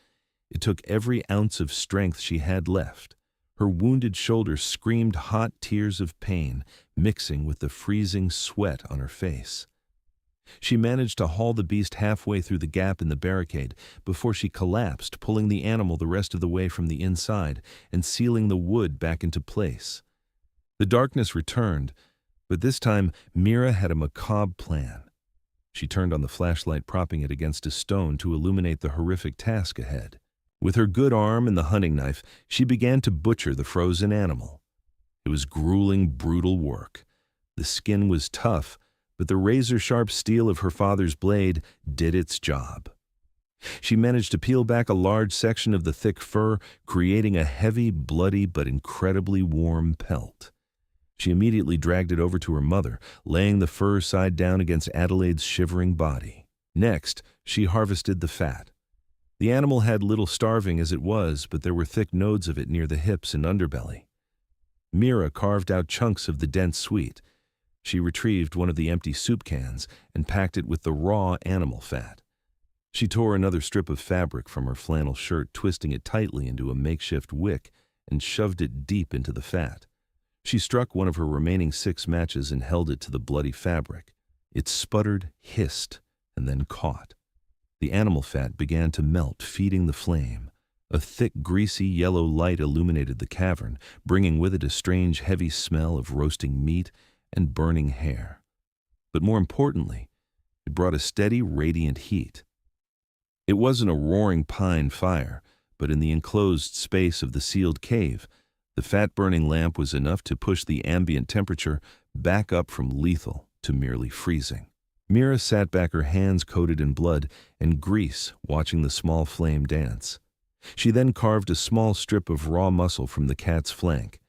It took every ounce of strength she had left. Her wounded shoulder screamed hot tears of pain, mixing with the freezing sweat on her face. She managed to haul the beast halfway through the gap in the barricade before she collapsed, pulling the animal the rest of the way from the inside and sealing the wood back into place. The darkness returned, but this time Mira had a macabre plan. She turned on the flashlight, propping it against a stone to illuminate the horrific task ahead. With her good arm and the hunting knife, she began to butcher the frozen animal. It was grueling, brutal work. The skin was tough, but the razor-sharp steel of her father's blade did its job. She managed to peel back a large section of the thick fur, creating a heavy, bloody, but incredibly warm pelt. She immediately dragged it over to her mother, laying the fur side down against Adelaide's shivering body. Next, she harvested the fat. The animal had little starving as it was, but there were thick nodes of it near the hips and underbelly. Mira carved out chunks of the dense sweet. She retrieved one of the empty soup cans and packed it with the raw animal fat. She tore another strip of fabric from her flannel shirt, twisting it tightly into a makeshift wick, and shoved it deep into the fat. She struck one of her remaining 6 matches and held it to the bloody fabric. It sputtered, hissed, and then caught. The animal fat began to melt, feeding the flame. A thick, greasy yellow light illuminated the cavern, bringing with it a strange, heavy smell of roasting meat and burning hair. But more importantly, it brought a steady, radiant heat. It wasn't a roaring pine fire, but in the enclosed space of the sealed cave, the fat-burning lamp was enough to push the ambient temperature back up from lethal to merely freezing. Mira sat back, her hands coated in blood and grease, watching the small flame dance. She then carved a small strip of raw muscle from the cat's flank.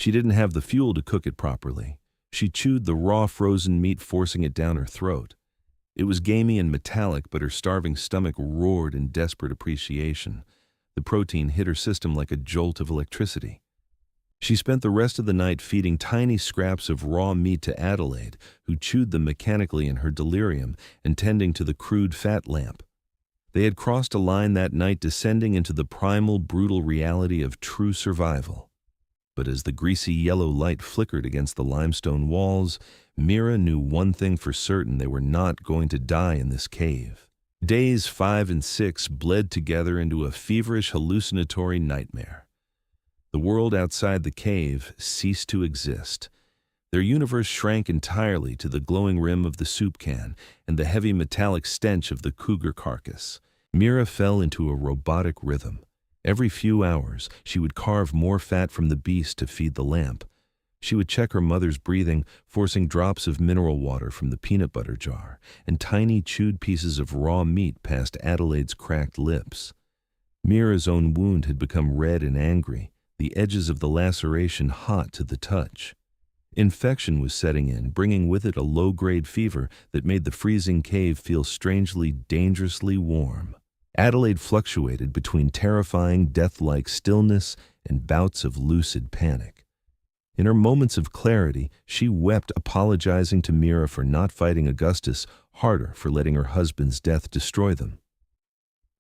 She didn't have the fuel to cook it properly. She chewed the raw frozen meat, forcing it down her throat. It was gamey and metallic, but her starving stomach roared in desperate appreciation. The protein hit her system like a jolt of electricity. She spent the rest of the night feeding tiny scraps of raw meat to Adelaide, who chewed them mechanically in her delirium and tending to the crude fat lamp. They had crossed a line that night, descending into the primal, brutal reality of true survival. But as the greasy yellow light flickered against the limestone walls, Mira knew one thing for certain: they were not going to die in this cave. Days 5 and 6 bled together into a feverish, hallucinatory nightmare. The world outside the cave ceased to exist. Their universe shrank entirely to the glowing rim of the soup can and the heavy metallic stench of the cougar carcass. Mira fell into a robotic rhythm. Every few hours, she would carve more fat from the beast to feed the lamp. She would check her mother's breathing, forcing drops of mineral water from the peanut butter jar and tiny chewed pieces of raw meat past Adelaide's cracked lips. Mira's own wound had become red and angry, the edges of the laceration hot to the touch. Infection was setting in, bringing with it a low-grade fever that made the freezing cave feel strangely, dangerously warm. Adelaide fluctuated between terrifying, death-like stillness and bouts of lucid panic. In her moments of clarity, she wept, apologizing to Mira for not fighting Augustus harder, for letting her husband's death destroy them.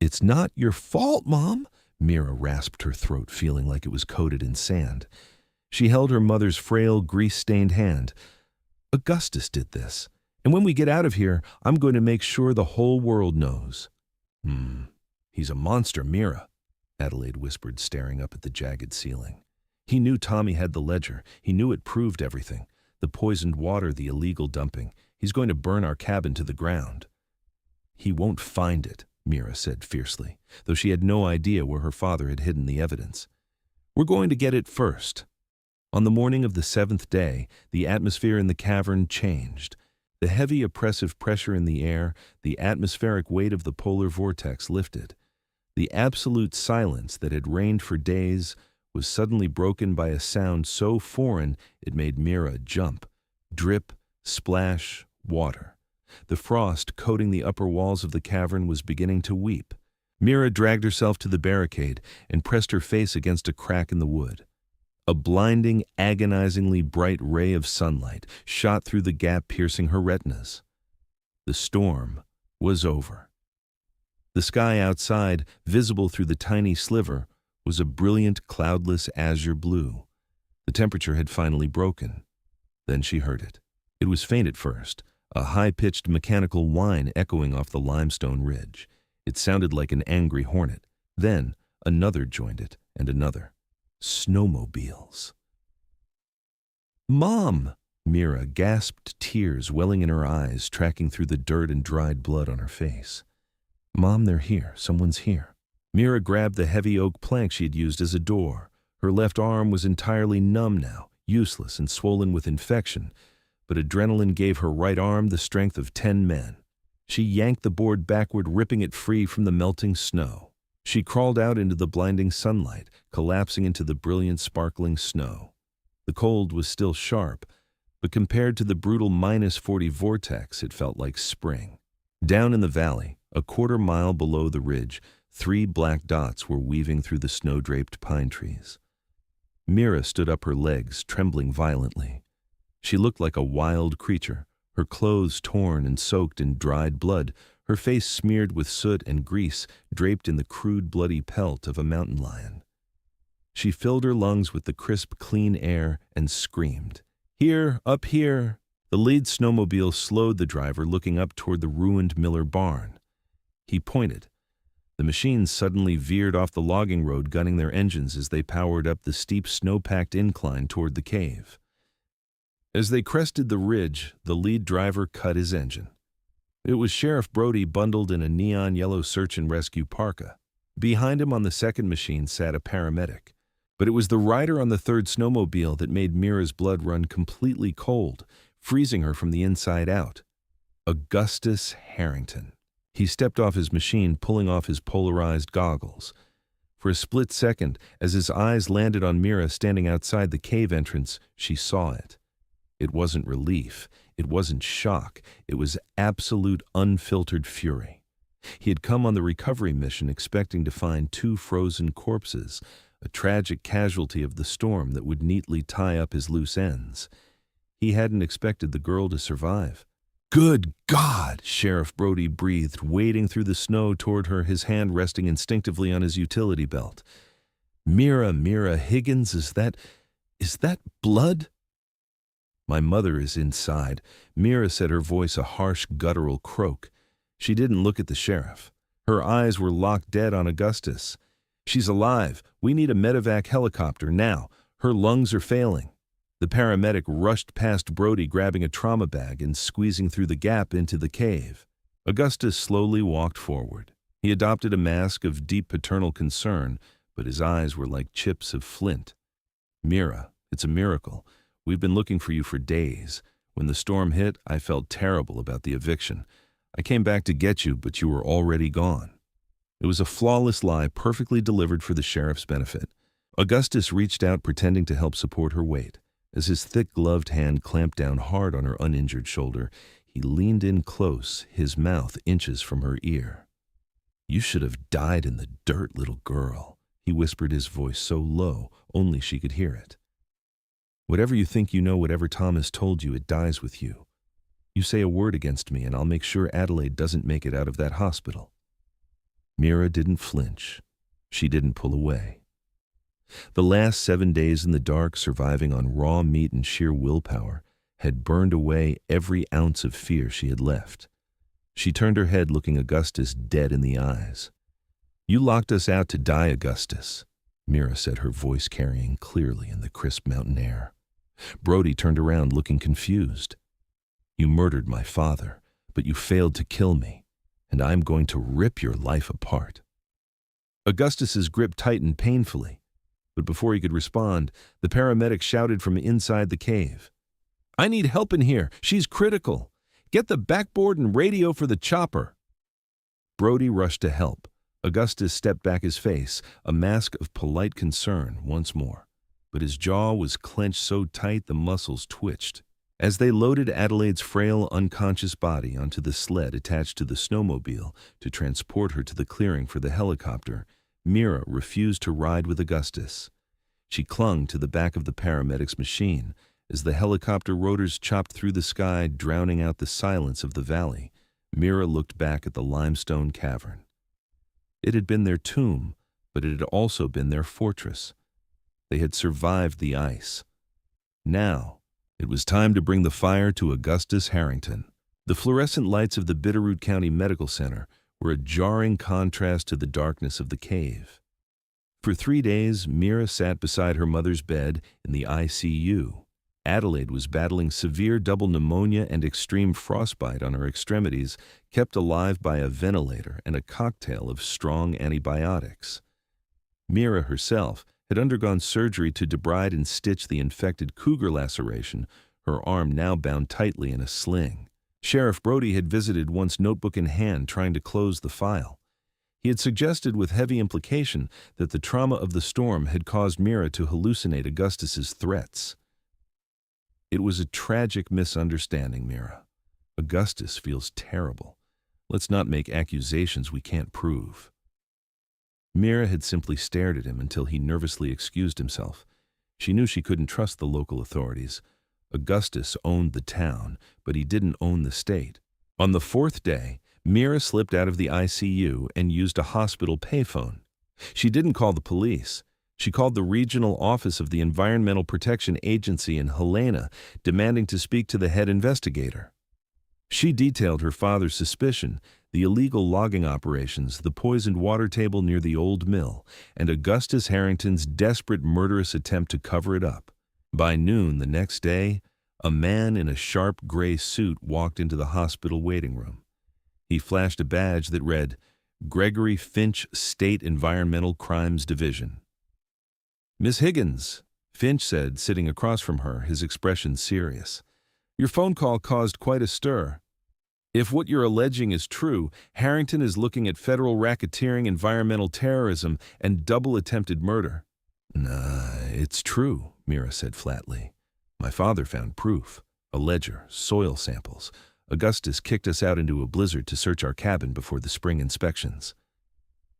"It's not your fault, Mom," Mira rasped her throat, feeling like it was coated in sand. She held her mother's frail, grease-stained hand. "Augustus did this, and when we get out of here, I'm going to make sure the whole world knows." He's a monster, Mira," Adelaide whispered, staring up at the jagged ceiling. "He knew Tommy had the ledger. He knew it proved everything. The poisoned water, the illegal dumping. He's going to burn our cabin to the ground." "He won't find it," Mira said fiercely, though she had no idea where her father had hidden the evidence. "We're going to get it first." On the morning of the 7th day, the atmosphere in the cavern changed. The heavy, oppressive pressure in the air, the atmospheric weight of the polar vortex lifted. The absolute silence that had reigned for days was suddenly broken by a sound so foreign it made Mira jump. Drip, splash, water. The frost coating the upper walls of the cavern was beginning to weep. Mira dragged herself to the barricade and pressed her face against a crack in the wood. A blinding, agonizingly bright ray of sunlight shot through the gap, piercing her retinas. The storm was over. The sky outside, visible through the tiny sliver, was a brilliant, cloudless azure blue. The temperature had finally broken. Then she heard it. It was faint at first, a high-pitched mechanical whine echoing off the limestone ridge. It sounded like an angry hornet. Then another joined it, and another. Snowmobiles. "Mom!" Mira gasped, tears welling in her eyes, tracking through the dirt and dried blood on her face. "Mom, they're here. Someone's here." Mira grabbed the heavy oak plank she had used as a door. Her left arm was entirely numb now, useless and swollen with infection, but adrenaline gave her right arm the strength of 10 men. She yanked the board backward, ripping it free from the melting snow. She crawled out into the blinding sunlight, collapsing into the brilliant, sparkling snow. The cold was still sharp, but compared to the brutal -40 vortex, it felt like spring. Down in the valley, a quarter-mile below the ridge, 3 black dots were weaving through the snow-draped pine trees. Mira stood up, her legs trembling violently. She looked like a wild creature, her clothes torn and soaked in dried blood, her face smeared with soot and grease, draped in the crude, bloody pelt of a mountain lion. She filled her lungs with the crisp, clean air and screamed, "Here, up here!" The lead snowmobile slowed the driver, looking up toward the ruined Miller barn. He pointed. The machines suddenly veered off the logging road, gunning their engines as they powered up the steep, snow-packed incline toward the cave. As they crested the ridge, the lead driver cut his engine. It was Sheriff Brody, bundled in a neon yellow search and rescue parka. Behind him on the second machine sat a paramedic. But it was the rider on the third snowmobile that made Mira's blood run completely cold, freezing her from the inside out. Augustus Harrington. He stepped off his machine, pulling off his polarized goggles. For a split second, as his eyes landed on Mira standing outside the cave entrance, she saw it. It wasn't relief. It wasn't shock. It was absolute unfiltered fury. He had come on the recovery mission expecting to find 2 frozen corpses, a tragic casualty of the storm that would neatly tie up his loose ends. He hadn't expected the girl to survive. "Good God!" Sheriff Brody breathed, wading through the snow toward her, his hand resting instinctively on his utility belt. Mira Higgins, is that blood?" "My mother is inside," Mira said, her voice a harsh, guttural croak. She didn't look at the sheriff. Her eyes were locked dead on Augustus. "She's alive. We need a medevac helicopter now. Her lungs are failing." The paramedic rushed past Brody, grabbing a trauma bag and squeezing through the gap into the cave. Augustus slowly walked forward. He adopted a mask of deep paternal concern, but his eyes were like chips of flint. "Mira, it's a miracle. We've been looking for you for days. When the storm hit, I felt terrible about the eviction. I came back to get you, but you were already gone." It was a flawless lie, perfectly delivered for the sheriff's benefit. Augustus reached out, pretending to help support her weight. As his thick gloved hand clamped down hard on her uninjured shoulder, he leaned in close, his mouth inches from her ear. "You should have died in the dirt, little girl," he whispered, his voice so low only she could hear it. "Whatever you think you know, whatever Tom has told you, it dies with you. You say a word against me and I'll make sure Adelaide doesn't make it out of that hospital." Mira didn't flinch. She didn't pull away. The last 7 days in the dark, surviving on raw meat and sheer willpower, had burned away every ounce of fear she had left. She turned her head, looking Augustus dead in the eyes. "You locked us out to die, Augustus," Mira said, her voice carrying clearly in the crisp mountain air. Brody turned around, looking confused. "You murdered my father, but you failed to kill me, and I'm going to rip your life apart." Augustus's grip tightened painfully. But before he could respond, the paramedic shouted from inside the cave. "I need help in here. She's critical. Get the backboard and radio for the chopper." Brody rushed to help. Augustus stepped back, his face a mask of polite concern once more. But his jaw was clenched so tight the muscles twitched. As they loaded Adelaide's frail, unconscious body onto the sled attached to the snowmobile to transport her to the clearing for the helicopter, Mira refused to ride with Augustus. She clung to the back of the paramedic's machine as the helicopter rotors chopped through the sky, drowning out the silence of the valley. Mira looked back at the limestone cavern. It had been their tomb, but it had also been their fortress. They had survived the ice. Now, it was time to bring the fire to Augustus Harrington. The fluorescent lights of the Bitterroot County Medical Center were a jarring contrast to the darkness of the cave. For 3 days, Mira sat beside her mother's bed in the ICU. Adelaide was battling severe double pneumonia and extreme frostbite on her extremities, kept alive by a ventilator and a cocktail of strong antibiotics. Mira herself had undergone surgery to debride and stitch the infected cougar laceration, her arm now bound tightly in a sling. Sheriff Brody had visited, once notebook in hand, trying to close the file. He had suggested with heavy implication that the trauma of the storm had caused Mira to hallucinate Augustus's threats. "It was a tragic misunderstanding, Mira. Augustus feels terrible. Let's not make accusations we can't prove." Mira had simply stared at him until he nervously excused himself. She knew she couldn't trust the local authorities. Augustus owned the town, but he didn't own the state. On the 4th day, Mira slipped out of the ICU and used a hospital payphone. She didn't call the police. She called the regional office of the Environmental Protection Agency in Helena, demanding to speak to the head investigator. She detailed her father's suspicion, the illegal logging operations, the poisoned water table near the old mill, and Augustus Harrington's desperate, murderous attempt to cover it up. By noon the next day, a man in a sharp gray suit walked into the hospital waiting room. He flashed a badge that read, "Gregory Finch, State Environmental Crimes Division." "Miss Higgins," Finch said, sitting across from her, his expression serious. "Your phone call caused quite a stir." If what you're alleging is true, Harrington is looking at federal racketeering, environmental terrorism, and double attempted murder. Nah, it's true, Mira said flatly. My father found proof. A ledger, soil samples. Augustus kicked us out into a blizzard to search our cabin before the spring inspections.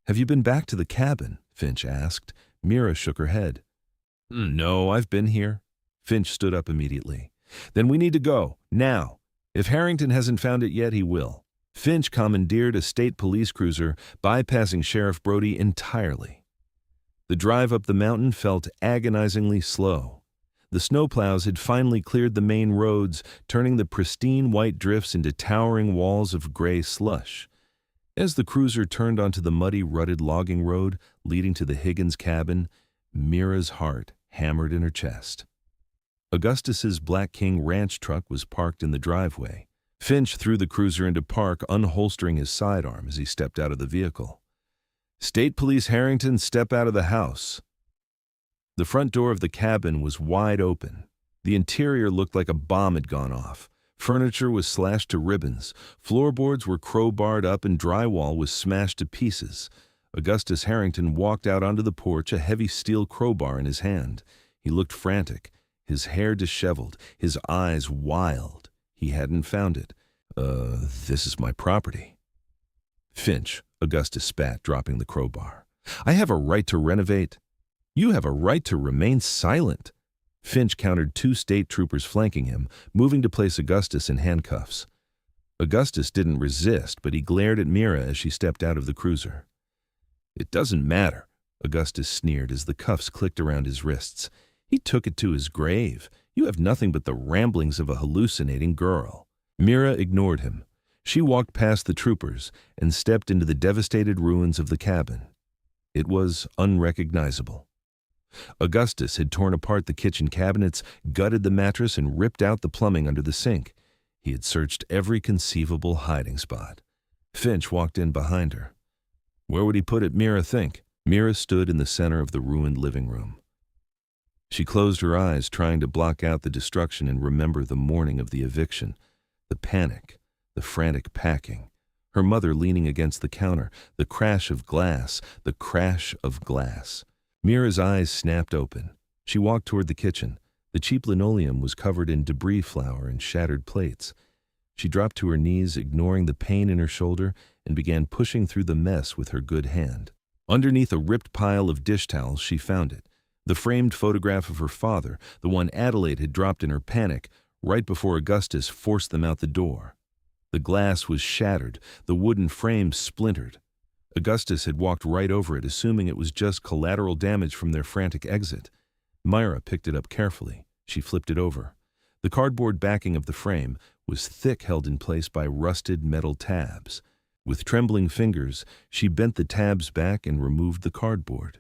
Have you been back to the cabin? Finch asked. Mira shook her head. No, I've been here. Finch stood up immediately. Then we need to go, now. If Harrington hasn't found it yet, he will. Finch commandeered a state police cruiser, bypassing Sheriff Brody entirely. The drive up the mountain felt agonizingly slow. The snowplows had finally cleared the main roads, turning the pristine white drifts into towering walls of gray slush. As the cruiser turned onto the muddy, rutted logging road leading to the Higgins cabin, Mira's heart hammered in her chest. Augustus's Black King ranch truck was parked in the driveway. Finch threw the cruiser into park, unholstering his sidearm as he stepped out of the vehicle. State Police Harrington, step out of the house. The front door of the cabin was wide open. The interior looked like a bomb had gone off. Furniture was slashed to ribbons. Floorboards were crowbarred up and drywall was smashed to pieces. Augustus Harrington walked out onto the porch, a heavy steel crowbar in his hand. He looked frantic. His hair disheveled, his eyes wild. He hadn't found it. This is my property. Finch, Augustus spat, dropping the crowbar. I have a right to renovate. You have a right to remain silent. Finch countered two state troopers flanking him, moving to place Augustus in handcuffs. Augustus didn't resist, but he glared at Mira as she stepped out of the cruiser. It doesn't matter, Augustus sneered as the cuffs clicked around his wrists. He took it to his grave. You have nothing but the ramblings of a hallucinating girl. Mira ignored him. She walked past the troopers and stepped into the devastated ruins of the cabin. It was unrecognizable. Augustus had torn apart the kitchen cabinets, gutted the mattress, and ripped out the plumbing under the sink. He had searched every conceivable hiding spot. Finch walked in behind her. Where would he put it, Mira think? Mira stood in the center of the ruined living room. She closed her eyes, trying to block out the destruction and remember the morning of the eviction, the panic, the frantic packing, her mother leaning against the counter, the crash of glass, the crash of glass. Mira's eyes snapped open. She walked toward the kitchen. The cheap linoleum was covered in debris flour and shattered plates. She dropped to her knees, ignoring the pain in her shoulder, and began pushing through the mess with her good hand. Underneath a ripped pile of dish towels, she found it. The framed photograph of her father, the one Adelaide had dropped in her panic, right before Augustus forced them out the door. The glass was shattered, the wooden frame splintered. Augustus had walked right over it, assuming it was just collateral damage from their frantic exit. Myra picked it up carefully. She flipped it over. The cardboard backing of the frame was thick, held in place by rusted metal tabs. With trembling fingers, she bent the tabs back and removed the cardboard.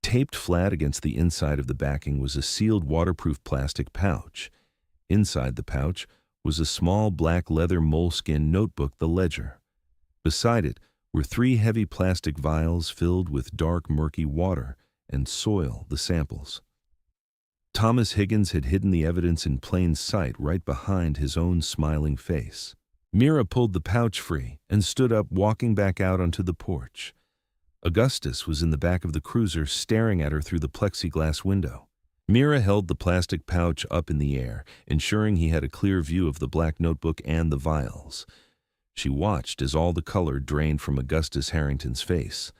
Taped flat against the inside of the backing was a sealed waterproof plastic pouch. Inside the pouch was a small black leather moleskin notebook, the ledger. Beside it were 3 heavy plastic vials filled with dark, murky water and soil, the samples. Thomas Higgins had hidden the evidence in plain sight right behind his own smiling face. Mira pulled the pouch free and stood up, walking back out onto the porch. Augustus was in the back of the cruiser, staring at her through the plexiglass window. Mira held the plastic pouch up in the air, ensuring he had a clear view of the black notebook and the vials. She watched as all the color drained from Augustus Harrington's face.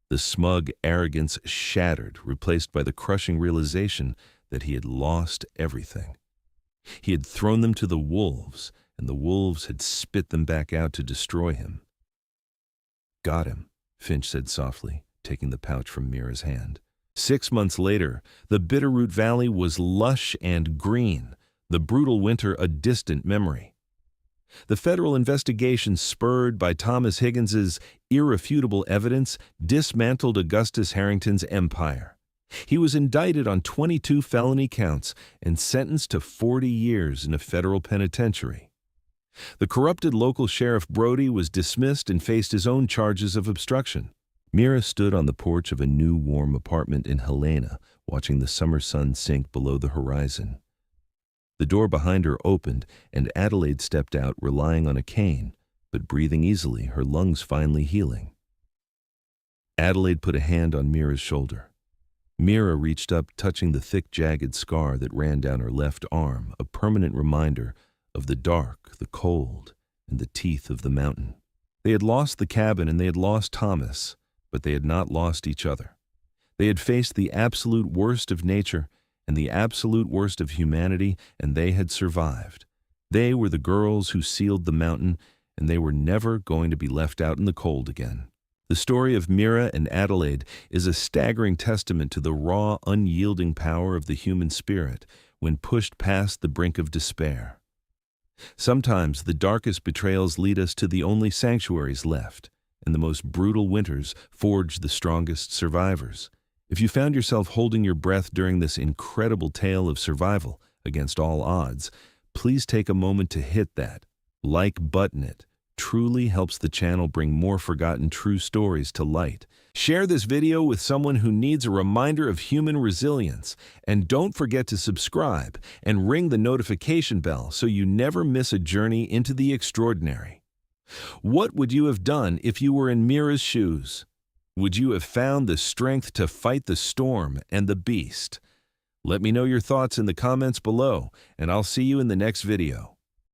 The smug arrogance shattered, replaced by the crushing realization that he had lost everything. He had thrown them to the wolves, and the wolves had spit them back out to destroy him. Got him, Finch said softly, taking the pouch from Mira's hand. 6 months later, the Bitterroot Valley was lush and green, the brutal winter a distant memory. The federal investigation, spurred by Thomas Higgins's irrefutable evidence, dismantled Augustus Harrington's empire. He was indicted on 22 felony counts and sentenced to 40 years in a federal penitentiary. The corrupted local Sheriff Brody was dismissed and faced his own charges of obstruction. Mira stood on the porch of a new warm apartment in Helena, watching the summer sun sink below the horizon. The door behind her opened, and Adelaide stepped out, relying on a cane, but breathing easily, her lungs finally healing. Adelaide put a hand on Mira's shoulder. Mira reached up, touching the thick, jagged scar that ran down her left arm, a permanent reminder of the dark, the cold, and the teeth of the mountain. They had lost the cabin and they had lost Thomas, but they had not lost each other. They had faced the absolute worst of nature and the absolute worst of humanity, and they had survived. They were the girls who sealed the mountain, and they were never going to be left out in the cold again. The story of Mira and Adelaide is a staggering testament to the raw, unyielding power of the human spirit when pushed past the brink of despair. Sometimes the darkest betrayals lead us to the only sanctuaries left, and the most brutal winters forge the strongest survivors. If you found yourself holding your breath during this incredible tale of survival against all odds, please take a moment to hit that like button. It truly helps the channel bring more forgotten true stories to light. Share this video with someone who needs a reminder of human resilience, and don't forget to subscribe and ring the notification bell so you never miss a journey into the extraordinary. What would you have done if you were in Mira's shoes? Would you have found the strength to fight the storm and the beast? Let me know your thoughts in the comments below, and I'll see you in the next video.